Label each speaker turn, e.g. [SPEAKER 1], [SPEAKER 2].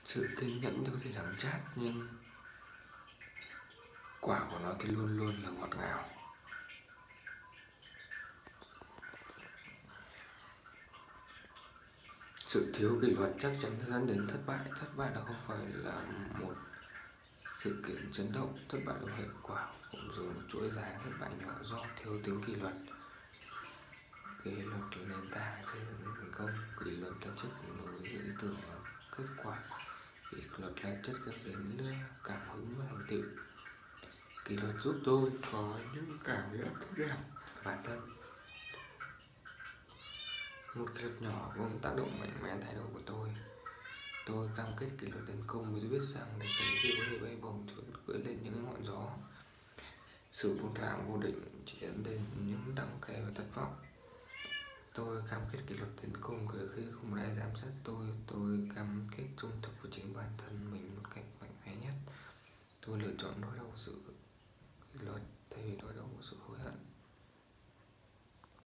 [SPEAKER 1] Sự kiên nhẫn thì có thể đắng chát, nhưng quả của nó thì luôn luôn là ngọt ngào. Sự thiếu kỷ luật chắc chắn sẽ dẫn đến thất bại. Thất bại là không phải là một sự kiện chấn động, thất bại là hệ quả của rồi một chuỗi dài thất bại nhỏ do thiếu tính kỷ luật. Kỷ luật là nền tảng xây dựng thành công. Kỷ luật là chất nối ý tưởng và kết quả. Kỷ luật là chất dẫn đưa cảm hứng và thành tựu. Kỷ luật giúp tôi có những cảm giác tốt đẹp bản thân. Một kỷ luật nhỏ cũng tác động mạnh mẽ thái độ của tôi. Tôi cam kết kỷ luật tấn công vì tôi biết rằng để cái gì có thể bay bổng thì cưỡi lên những ngọn gió. Sự buông thả vô định chỉ dẫn đến những đắng cay và thất vọng. Tôi cam kết kỷ luật tấn công kể khi không ai giám sát tôi. Tôi cam kết trung thực với chính bản thân mình một cách mạnh mẽ nhất. Tôi lựa chọn đối đầu sự kỷ luật thay vì đối đầu với